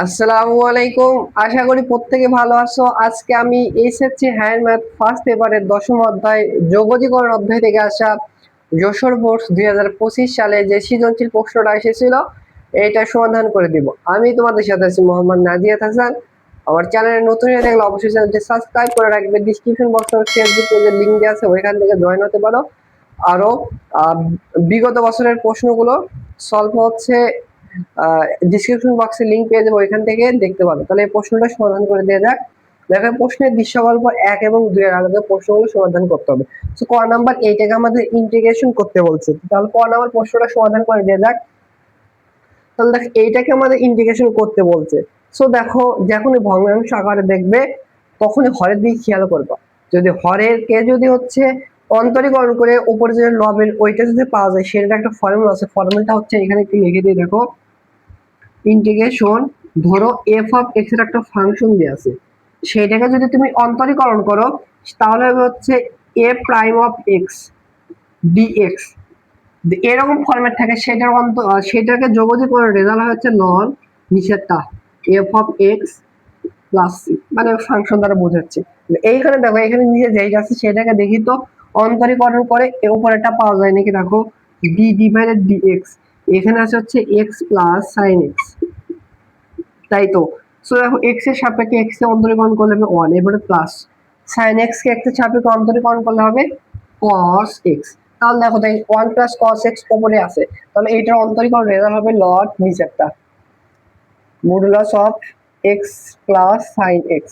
আসসালামু আলাইকুম। আশা করি প্রত্যেকে ভালো আছো। আজকে আমি এসএসসি হ্যান্ড ম্যাথ ফার্স্ট পেপারের দশম অধ্যায় যোগজীকরণ অধ্যায় থেকে আসা যশোর বোর্ড 2025 সালে যে সৃজনশীল প্রশ্নটা এসেছিল এইটা সমাধান করে দিব। আমি তোমাদের সাথে আছি মোহাম্মদ নাজিয়াত হাসান। আমার চ্যানেলে নতুন হয়ে থাকলে অবশ্যই চ্যানেলটি সাবস্ক্রাইব করে রাখবে। ডিসক্রিপশন বক্সে ফেসবুক পেজের লিংক দেওয়া আছে, ওইখান থেকে জয়েন হতে পারো। আরো বিগত বছরের প্রশ্নগুলো সলভ হচ্ছে, ডিসক্রিপশন বক্সে লিংক পেয়ে যাবো, ওইখান থেকে দেখতে পারো। তাহলে এই প্রশ্নটা সমাধান করে দেওয়া যাক। দেখো প্রশ্নের দৃশ্যকল্প 1 এবং 2 এর আলাদা প্রশ্নগুলো সমাধান করতে হবে। সো ক নাম্বার এইটাকে আমাদের ইন্টিগ্রেশন করতে বলছে, তাহলে ক নাম্বার প্রশ্নটা সমাধান করে দেওয়া যাক। তাহলে দেখো এইটাকে আমাদের ইন্টিগ্রেশন করতে বলছে। সো দেখো যখনই ভগ্নাংশ আকারে দেখবে তখনই হরের দিকে খেয়াল করবা। যদি হরের কে যদি হচ্ছে অন্তরীকরণ করে উপরে যে লবের ওইটা যদি পাওয়া যায়, সেটা একটা ফর্মুলা আছে। ফর্মুলাটা হচ্ছে এখানে একটু লিখে দিয়ে দেখো, ইন্টিগ্রেশন ধরো এফ অফ এক্স এর একটা ফাংশন দেওয়া আছে, সেইটাকে যদি তুমি অন্তরীকরণ করো তাহলে হচ্ছে a prime of X D X এরকম ফরম্যাট থাকে। সেটাকে যোগযোগ করে রেজাল্ট হচ্ছে লন নিচেরটা F of X plus C, মানে ফাংশন দ্বারা বোঝাচ্ছে। এইখানে দেখো এখানে নিচে যেইটা আছে সেটাকে দেখি তো অন্তরীকরণ করে এর উপরেটা পাওয়া যায় নাকি। দেখো ডি ডিভাইডেড ডিএক্স, এখানে আছে হচ্ছে এক্স প্লাস সাইন এক্স, তাই তো। সো দেখো এক্স এর সাপেক্ষে এক্স এর অন্তরীকরণ করলে হবে 1, এবারে প্লাস sin x কে এক্স এর সাপেক্ষে অন্তরীকরণ করলে হবে cos x। তাহলে দেখো তাই 1 প্লাস cos x উপরে আছে, তাহলে এইটার অন্তরীকরণ রেজাল্ট হবে লট নিচেরটা modulus of x plus sin x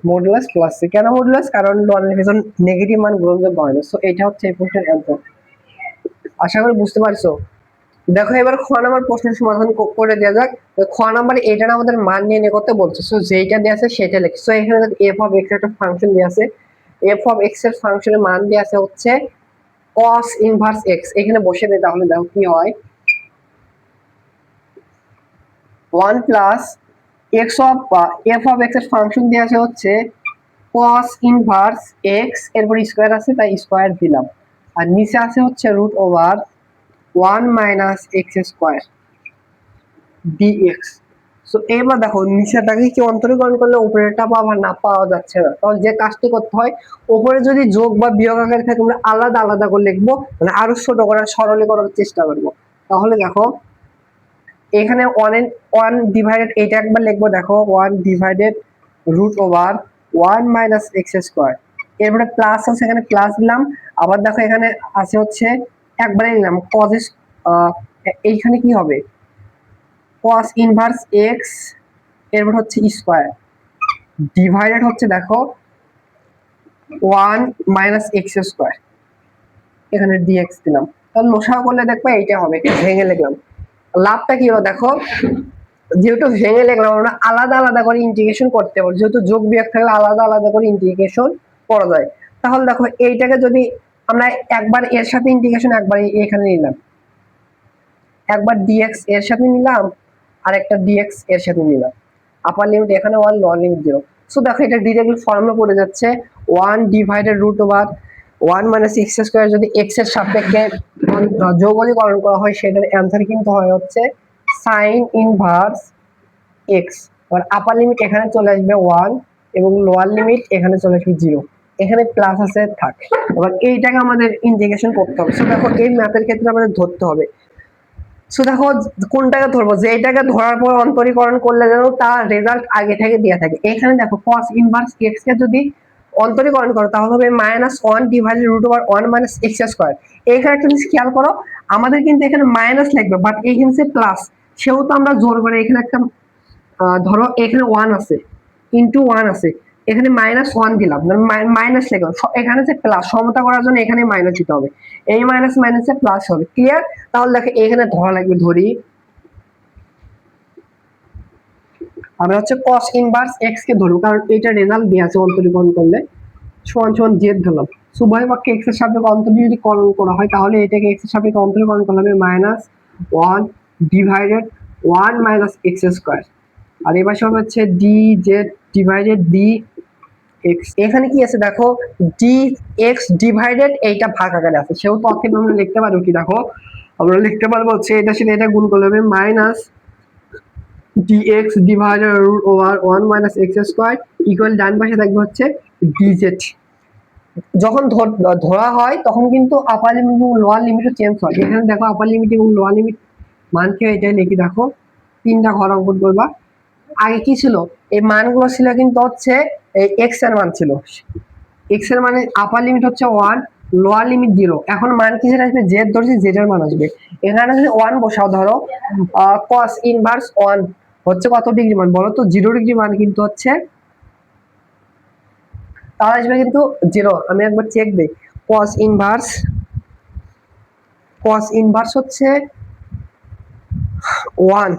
modulus plus c। কেন মডুলাস? কারণ লনের ভেতর নেগেটিভ মান গ্রহণযোগ্য হয় না। সো এটা হচ্ছে এই প্রশ্নের অ্যান্সার। আশা করি বুঝতে পারছো। দেখো এবার খ নাম্বার প্রশ্নের সমাধান করে দেওয়া যাক। খ নাম্বার এটা আমাদের মান নিয়ে করতে বলছে। সো যেটা দেওয়া আছে সেটা লিখি। সো এখানে এফ অফ এক্স একটা ফাংশন দেওয়া আছে, এফ অফ এক্স এর ফাংশনের মান দেওয়া আছে হচ্ছে cos ইনভার্স এক্স। এখানে বসে দেয়, তাহলে দেখো কি হয়, 1 plus X of F of X এর ফাংশন দেওয়া আছে হচ্ছে cos ইনভার্স এক্স, এরপর স্কোয়ার আছে তাই স্কোয়ার দিলাম, আর নিচে আছে হচ্ছে root over 1 minus x square D X. So এবার দেখো নিচেটাকে কি অন্তরীকরণ করলে উপরেরটা পাওয়া না পাওয়া যাচ্ছে না, তাহলে যে কাজটি করতে হয়, উপরে যদি যোগ বা বিয়োগ আকারে থাকে আমরা আলাদা আলাদা করে লিখবো, মানে আরো ছোট করার সরলীকরণ চেষ্টা করবো। তাহলে দেখো এখানে 1 ডিভাইডেড এটা একবার লিখবো, দেখো 1 divided root over 1 minus x square, এরপরে প্লাস আছে এখানে প্লাস দিলাম। আবার দেখো এখানে আছে হচ্ছে একবারে নিলাম cos, এইখানে কি হবে cos ইনভার্স x, এরপর হচ্ছে স্কয়ার ডিভাইডেড হচ্ছে দেখো 1 মাইনাস এক্স স্কয়ার, এখানে dx দিলাম। তাহলে লসাগু করলে দেখবে এইটা হবে। ভেঙে লিখলাম, লাভটা কি হলো দেখো, যেহেতু ভেঙে লিখলাম আমরা আলাদা আলাদা করে ইন্টিগ্রেশন করতে পারবো, যেহেতু যোগ বিয়োগ থাকলে আলাদা আলাদা করে ইন্টিগ্রেশন করা যায়। তাহলে দেখো এইটাকে যদি আমরা একবার এর সাথে ইন্টিগ্রেশন একবার এখানে নিলাম, একবার dx এর সাথে নিলাম আর একটা dx এর সাথে নিলাম, আপার লিমিট এখানে 1 লোয়ার লিমিট 0। সো দেখো এটা ডিরেক্টলি ফর্মুলা পড়ে যাচ্ছে 1 divided root over 1 minus X square যদি x এর সাপেক্ষে যোগনীকরণ করা হয় সেটার অ্যানসার কিন্তু হয় হচ্ছে sin ইনভার্স x। আর আপার লিমিট এখানে চলে আসবে 1 এবং লোয়ার লিমিট এখানে চলে আসবে 0, এখানে প্লাস আছে থাক। এবার এইটাকে আমাদের ইন্টিগ্রেশন করতে হবে। সো দেখো এই ম্যাথের ক্ষেত্রে আমাদের ধরতে হবে। সো দেখো কোনটাকে ধরবো, যে এটাকে ধরার পর অন্তরীকরণ করলে যেন তার রেজাল্ট আগে থেকে দেওয়া থাকে। এখানে দেখো cos ইনভার্স x কে যদি অন্তরীকরণ করো তাহলে হবে -1 divided root over 1 minus X square. এইখানে একটা জিনিস খেয়াল করো, আমাদের কিন্তু এখানে মাইনাস লাগবে বাট এইখানে সে প্লাস, সেহেতু আমরা জোর করে এখানে একটা ধরো এখানে 1 আছে ইনটু 1 আছে, এখানে -1 দিলাম, মাইনাস লিখলাম, এখানে যে প্লাস সমতা করার জন্য এখানে মাইনাস দিতে হবে, এই মাইনাস মাইনাসে প্লাস হবে। ক্লিয়ার? তাহলে দেখো এখানে ধরা লাগবে, ধরি আমরা হচ্ছে cos ইনভার্স x কে ধরবো, কারণ এটা রেজাল্ট দেয়া আছে অন্তরীকরণ করলে সমান সমান z ধরলাম। উভয় পক্ষে x এর সাপেক্ষে অন্তরীকরণ করা হয়, তাহলে এটাকে x এর সাপেক্ষে অন্তরীকরণ করলে হবে -1 ডিভাইডেড 1 মাইনাস এক্স স্কয়ার, আর এবার সব হচ্ছে dz ডিভাইডেড dx। এখানে কি আছে দেখো dx ডিভাইডেড এইটা ভাগ আকারে আছে, সেহেতু অতএব আমরা লিখতে পারবো কি, দেখো আমরা লিখতে পারবো হচ্ছে এটা সাথে এটা গুণ করলে হবে dx divided root over 1 minus x square equal ডান পাশে থাকবে হচ্ছে dz। যখন ধরা হয় তখন কিন্তু আপার লিমিট এবং লোয়ার লিমিটও চেঞ্জ হয়। এখানে দেখো আপার লিমিট এবং লোয়ার লিমিট মানকে এটাই লিখি, দেখো 3টা ঘর অঙ্কন করবা। আগে কি ছিল, এই মানগুলো ছিল কিন্তু হচ্ছে এই এক্স এর মান ছিল, এক্স এর মানে আপার লিমিট হচ্ছে 1, লোয়ার লিমিট 0। এখন মান কি যেটা আসবে, জেড ধরছি, জেড এর মান আসবে। এখানে যদি 1 বসাও, ধরো cos ইনভার্স 1 হচ্ছে কত ডিগ্রি মান বলো তো, 0 ডিগ্রি মান কিন্তু হচ্ছে, তাহলে আসবে কিন্তু 0। আমি একবার চেক দেই, cos ইনভার্স হচ্ছে 1,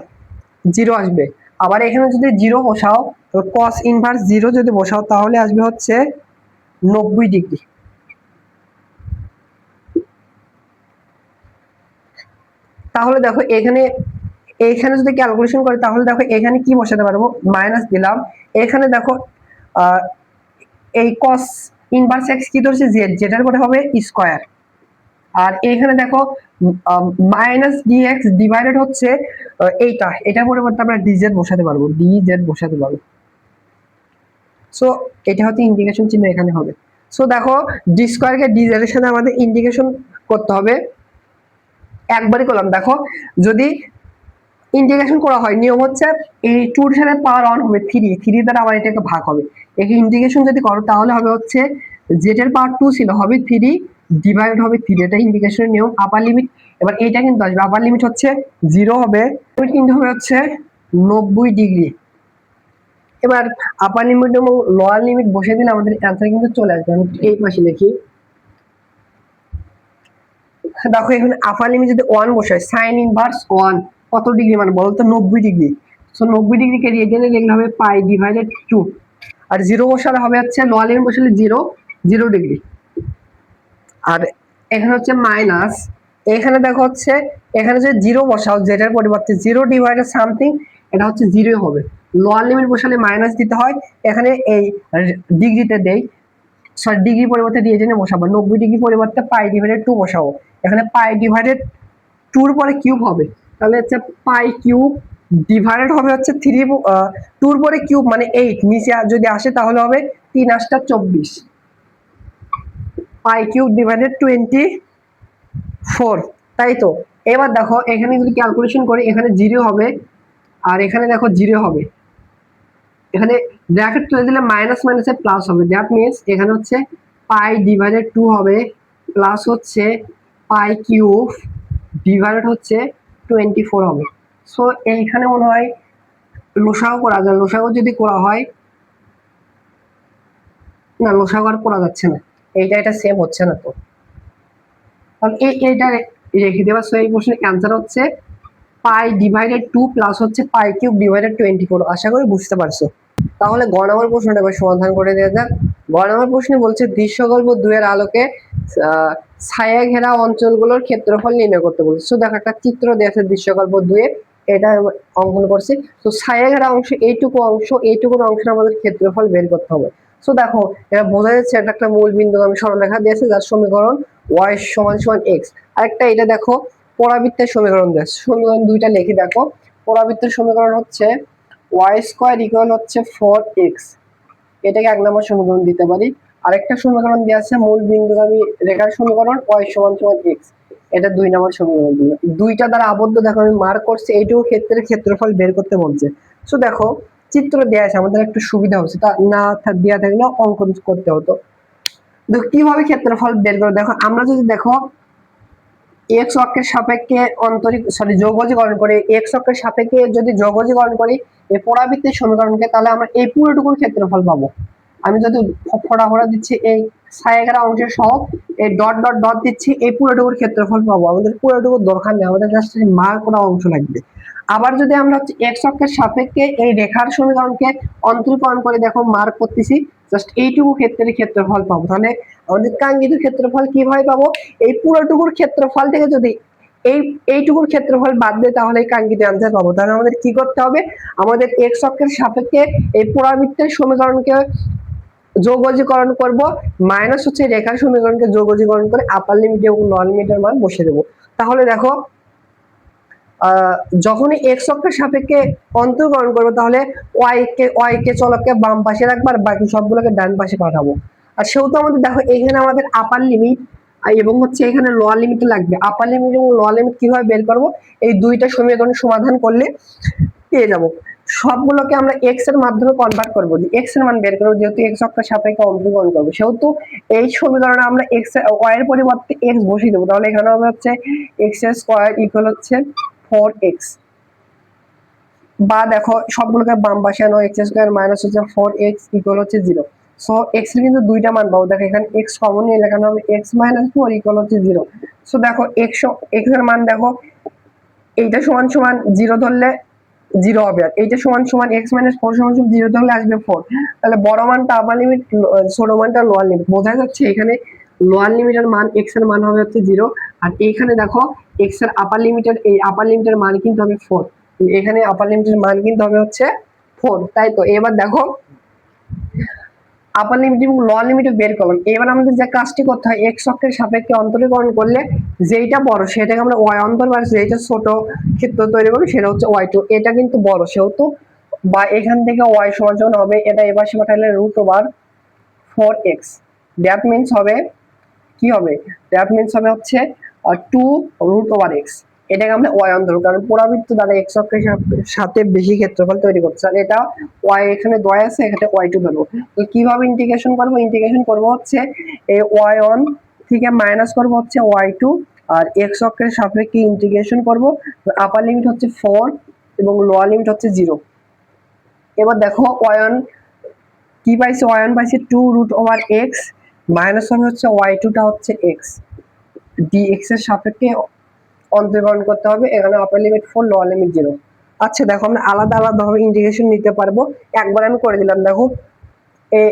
0 আসবে। আবার এখানে যদি 0 বসাও, তো cos ইনভার্স 0 যদি বসাও তাহলে আসবে হচ্ছে 90 ডিগ্রি। তাহলে দেখো এখানে যদি ক্যালকুলেশন করি তাহলে দেখো এখানে কি বসাতে পারবো, মাইনাস দিলাম। এখানে দেখো এই cos ইনভার্স x কি ধরছে, জেড, যেটার পরে হবে স্কয়ার। আর এখানে দেখো মাইনাস ডিএক্স ডিভাইডেড হচ্ছে এটার পরিবর্তে আমরা ডিজেড বসাতে পারবো, ডিজেড বসাতে পারবো। সো এটা হচ্ছে ইন্টিগ্রেশন চিহ্ন এখানে হবে। সো দেখো ডি স্কয়ারকে ডিজেড এর সাথে আমাদের ইন্টিগ্রেশন করতে হবে। একবারই করলাম, দেখো যদি ইন্টিগ্রেশন করা হয় নিয়ম হচ্ছে এই 2 এর সাথে পাওয়ার অন হবে 3 দ্বারা আবার এটাকে ভাগ হবে। একে ইন্টিগ্রেশন যদি করো তাহলে হবে হচ্ছে z এর পাওয়ার 2 ছিল, হবে 3 ডিভাইড হবে 3, এটা ইন্টিগ্রেশনের নিয়ম। আপার লিমিট এবার এইটা কিন্তু আসবে, আপার লিমিট হচ্ছে 0 হবে, কিন্তু হবে হচ্ছে 90 ডিগ্রি। এবার আপার লিমিট এবং লোয়ার লিমিট বসে দিলে আমাদের অ্যান্সার কিন্তু চলে আসবে। আমি এই পাশে লিখি, দেখো এখানে আপার লিমিট যদি 1 বসাই, sin ইনভার্স 1 কত ডিগ্রি মানে বলতো, 90 ডিগ্রি। সো 90 ডিগ্রিকে রেডিয়ানে লিখলে হবে পাই ডিভাইডেড 2। আর 0 বসালে হবে হচ্ছে, লোয়ার লিমিট বসালে 0 ডিগ্রি। আর এখানে হচ্ছে মাইনাস, এখানে দেখো হচ্ছে এখানে যদি 0 বসাও যেটার পরিবর্তে 0 ডিভাইডেড সামথিং, এটা হচ্ছে 0 হবে। লোয়ার লিমিট বসালে মাইনাস দিতে হয়, এখানে এই ডিগ্রিতে দেই, সরি ডিগ্রি পরিবর্তে দিয়ে জেনে বসাবো, 90 ডিগ্রি পরিবর্তে পাই ডিভাইডেড 2 বসাবো। এখানে পাই ডিভাইডেড 2 এর পরে কিউব হবে, তাহলে হচ্ছে পাই কিউব ডিভাইডেড হবে হচ্ছে 3, 2 এর পরে কিউব মানে 8, নিচে যদি আসে তাহলে হবে 3 8 24, পাই কিউব ডিভাইডেড 24, তাই তো। এবার দেখো এখানে যদি ক্যালকুলেশন করি, এখানে 0 হবে আর এখানে দেখো 0 হবে, এখানে ব্র্যাকেট তুলে দিলে মাইনাস মাইনাসে প্লাস হবে, দ্যাট মিন্স এখানে হচ্ছে পাই ডিভাইডেড 2 হবে প্লাস হচ্ছে পাই কিউব ডিভাইডেড হচ্ছে 24 হবে। সো এইখানে মনে হয় লসাগু করা যায়, লসাগু যদি করা হয়, না লসাগু আর করা যাচ্ছে না, এটা সেম হচ্ছে না, তো কারণ এইটা রেখে দেওয়া। সো এই প্রশ্নের অ্যান্সার হচ্ছে পাই ডিভাইডেড 2 প্লাস হচ্ছে পাই কিউব ডিভাইডেড 24। আশা করি বুঝতে পারছো। তাহলে গ নম্বর প্রশ্নটা এবার সমাধান করে দেওয়া যাক। গ নম্বর প্রশ্নে বলছে দৃশ্যকল্প 2 এর আলোকে ছায়া ঘেরা অঞ্চলগুলোর ক্ষেত্রফল নির্ণয় করতে বলছে। সো দেখো একটা চিত্র দিয়েছে দৃশ্যকল্প 2 এ, এটা অঙ্কন করছি। তো ছায়া ঘেরা অংশ এইটুকু অংশের আমাদের ক্ষেত্রফল বের করতে হবে। সো দেখো এটা বোঝা যাচ্ছে এটা একটা মূল বিন্দু আমি সরলরেখা দিয়েছে যার সমীকরণ y সমান সমান x। আরেকটা এটা দেখো পরাবৃত্তের সমীকরণ দিয়েছে, সমীকরণ দুইটা লিখি। দেখো পরাবৃত্তের সমীকরণ হচ্ছে y স্কয়ার ইকুয়াল হচ্ছে 4x, এটাকে 1 নম্বর সমীকরণ দিতে পারি। আরেকটা সমীকরণ দেওয়া আছে মূল বিন্দুগামী রেখার সমীকরণ y সমান সমান x, এটা 2 নম্বর সমীকরণ দিলাম। দুইটা দ্বারা আবদ্ধ, দেখো আমি মার্ক করছি, এইটুকু ক্ষেত্রের ক্ষেত্রফল বের করতে বলছে। সো দেখো চিত্র দেওয়া আছে, আমাদের একটু সুবিধা হচ্ছে, তা না দেওয়া থাকলে অঙ্কন করতে হতো। দেখো কিভাবে ক্ষেত্রফল বের করে, দেখো আমরা যদি দেখো এক্স অক্ষের সাপেক্ষে যৌগজীকরণ করি, এক্স অক্ষের সাপেক্ষে যদি যৌগজীকরণ করি এই পরাবৃত্তের সমীকরণকে, তাহলে আমরা এই পুরোটুকুর ক্ষেত্রফল পাবো। আমি যদি ফোড়া দিচ্ছি এই ছায়াঘেরা অংশের সহ এই ডট ডট ডট দিচ্ছি, এই পুরোটুকুর ক্ষেত্রফল পাবো। আমাদের পুরোটুকুর দরকার নেই, আমাদের জাস্ট মার্ক করা অংশ লাগবে। আবার যদি আমরা হচ্ছে এক্স অক্ষের সাপেক্ষে এই রেখার সমীকরণকে অন্তরীকরণ করে দেখো মার্ক করতেছি, জাস্ট এইটুকু ক্ষেত্রের ক্ষেত্রফল পাবো। তাহলে আমাদের কাঙ্ক্ষিত ক্ষেত্রফল কিভাবে পাবো, এই পুরোটুকুর ক্ষেত্রফল থেকে যদি এইটুকুর ক্ষেত্রফল বাদ দেয় তাহলে এই কাঙ্ক্ষিত অ্যান্সার পাবো। তাহলে আমাদের কি করতে হবে, আমাদের এক্স অক্ষের সাপেক্ষে এই পরাবৃত্তের সমীকরণকে যৌগজীকরণ করব, মাইনাস হচ্ছে রেখার সমীকরণকে যৌগজীকরণ করে আপার লিমিট এবং লোয়ার লিমিটের মান বসিয়ে দেবো। তাহলে দেখো যখনই এক্স অক্ষের সাপেক্ষে অন্তর্করণ করবো তাহলে ওয়াই কে চলককে বাম পাশে রাখবো আর বাকি সবগুলোকে ডান পাশে পাঠাবো। আর সেহেতু আমাদের দেখো এখানে আমাদের আপার লিমিট এবং হচ্ছে এখানে লোয়ার লিমিট লাগবে। আপার লিমিট এবং লোয়ার লিমিট কিভাবে বের করবো, এই দুইটা সমীকরণ সমাধান করলে পেয়ে যাবো। সবগুলোকে আমরা এক্স এর মাধ্যমে কনভার্ট করবো, এক্স এর মান বের করবো, যেহেতু এক্স অক্ষের সাপেক্ষে অন্তর্করণ করবো সেহেতু এই সমীকরণে আমরা এক্স ওয়াই এর পরিবর্তে এক্স বসিয়ে দেবো। তাহলে এখানে হবে হচ্ছে এক্স স্কোয়ার ইকুয়াল হচ্ছে 4x, বা দেখো সবগুলোকে বাম পাশে আনো, এক্স স্কোয়ার মাইনাস হচ্ছে 4x ইকুয়াল হচ্ছে 0। সো x এর কিন্তু দুইটা মান পাবো, দেখো এখানে x কমন নিয়ে লেখানো হবে x মাইনাস 4 ইকুয়াল হচ্ছে 0। সো দেখো x এর মান দেখো এইটা সমান সমান 0 ধরলে 0 হবে, আর এইটা সমান সমান x মাইনাস 4 সমান 0 ধরলে আসবে 4। তাহলে বড় মানটা আপার লিমিট, ছোট মানটা লোয়ার লিমিট। বোঝা যাচ্ছে এখানে লোয়ার লিমিটের মান x এর মান হবে হচ্ছে 0, আর এইখানে দেখো x এর আপার লিমিটের এই আপার লিমিটের মান কিন্তু হবে 4, এখানে আপার লিমিটের মান কিন্তু হবে হচ্ছে 4। তাই তো এবার দেখো আপার লিমিট এবং লোয়ার লিমিট বের করলাম। এবার আমাদের যে কাজটি করতে হয়, এক্স অক্ষের সাপেক্ষে অন্তরীকরণ করলে যেটা বড় সেটাকে আমরা ওয়াই অন্তর, বা যেটা ছোট ক্ষেত্র তৈরি করবো সেটা হচ্ছে y2। এটা কিন্তু বড় সেহেতু বা এখান থেকে y সমান সমান হবে, এটা এবার সে পাঠালে √4x। দ্যাট মিন্স হবে কি হবে, দ্যাট মিন্স হবে হচ্ছে 2√x। এটাকে আমরা y অন্তর, কারণ পুরাবৃত্ত দ্বারা x অক্ষের সাথে বেশি ক্ষেত্রফল তৈরি করছে, আর এটা y এখানে 2 আছে, এখানে y2 ধরবো। তো কিভাবে ইন্টিগ্রেশন করবো, ইন্টিগ্রেশন করবো হচ্ছে এই y1 থেকে মাইনাস করবো হচ্ছে y2, আর x অক্ষের সাপেক্ষে ইন্টিগ্রেশন করবো। আপার লিমিট হচ্ছে 4 এবং লোয়ার লিমিট হচ্ছে 0। এবার দেখো y1 কি পাইছে, y1 পাইছে 2√x মাইনাস হবে হচ্ছে y2 টা হচ্ছে x, dx এর সাপেক্ষে অন্তর্করণ করতে হবে। এখানে আপার লিমিট 4 লোয়ার লিমিট 0। আচ্ছা দেখো আমরা আলাদা আলাদা ভাবে ইন্টিগ্রেশন নিতে পারবো, একবার আমি করে দিলাম। দেখো এই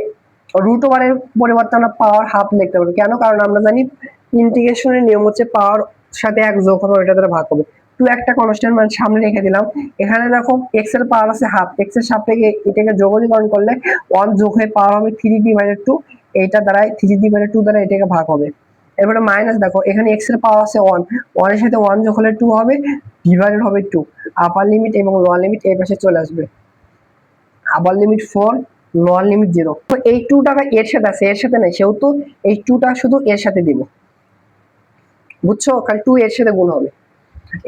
√ওভার এর পরিবর্তে আমরা পাওয়ার হাফ লিখতে পারবো, কেন, কারণ আমরা জানি ইন্টিগ্রেশনের নিয়ম হচ্ছে পাওয়ার সাথে এক যোগ হবে, ওইটা দ্বারা ভাগ হবে। টু একটা কনস্ট্যান্ট মান সামনে রেখে দিলাম। এখানে দেখো এক্স এর পাওয়ার আছে হাফ, এক্স এর সাপেক্ষে এটাকে যোগনীকরণ করলে 1 যোগ হয়ে পাওয়ার হবে 3/2, এইটা দ্বারা 3/2 দ্বারা এটাকে ভাগ হবে। এরপরে মাইনাস দেখো এখানে x এর পাওয়ার আছে 1, 1 এর সাথে 1 যোগ হলে 2 হবে, ডিভাইডেড হবে 2। আপার লিমিট এবং লোয়ার লিমিট এই পাশে চলে আসবে, আপার লিমিট 4 লোয়ার লিমিট 0। তো এই 2 টাকা এর সাথে আছে, এর সাথে নাই, সেহেতু এই 2 টা শুধু এর সাথে দিব, বুঝছো, কারণ 2 এর সাথে গুণ হবে।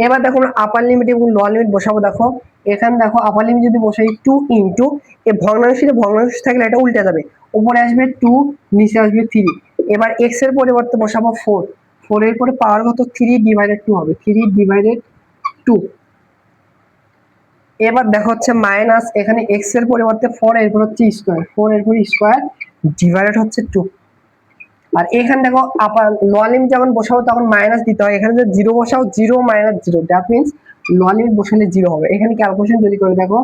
এবার দেখো আপার লিমিট এবং লোয়ার লিমিট বসাবো। দেখো এখানে দেখো আপার লিমিট যদি বসাই 2 ইনটু এই ভগ্নাংশে ভগ্নাংশ থাকলে এটা উল্টে যাবে, উপরে আসবে 2 নিচে আসবে 3। এবার x এর পরিবর্তে বসাবো 4, 4 এর পরে পাওয়ার কত 3/2 হবে, 3/2। এবার দেখো হচ্ছে মাইনাস এখানে x এর পরিবর্তে 4 এরপর হচ্ছে স্কয়ার, 4 এরপর স্কয়ার ডিভাইডেড হচ্ছে 2। আর এখানে দেখো আপার লোয়ার লিমিট যখন বসাবো তখন মাইনাস দিতে হয়, এখানে যদি 0 বসাও 0 - 0, দ্যাট মিন্স লোয়ার লিমিট বসালে 0 হবে। এখানে ক্যালকুলেশন যদি করে দেখো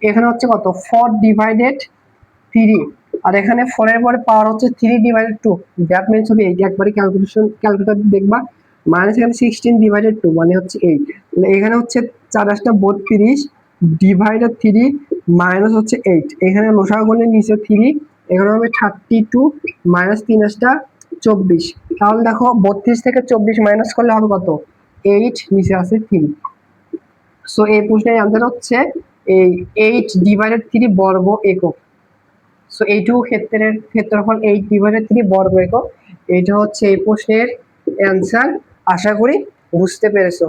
এখানে হচ্ছে কত 4/3, আর এখানে 4 এর পরে পাওয়ার হচ্ছে 3/2, দ্যাট মিন্স হবে 8। একবারে ক্যালকুলেটর দেখবা, মাইনাস এখানে 16/2 মানে হচ্ছে 8। এখানে হচ্ছে 4×32 ডিভাইডেড 3 মাইনাস হচ্ছে 8, এখানে লসাগু করলে নিচে 3, এখানে হবে 32 মাইনাস 3×24। তাহলে দেখো 32 থেকে 24 মাইনাস করলে হবে কত 8, নিচে আছে 3। সো এই প্রশ্নের आंसर হচ্ছে এই 8/3 বর্গ একক। সো এইটুকু ক্ষেত্রের ক্ষেত্রফল 8/3 বর্গ একক। এটা হচ্ছে এই প্রশ্নের आंसर। আশা করি বুঝতে পেরেছো।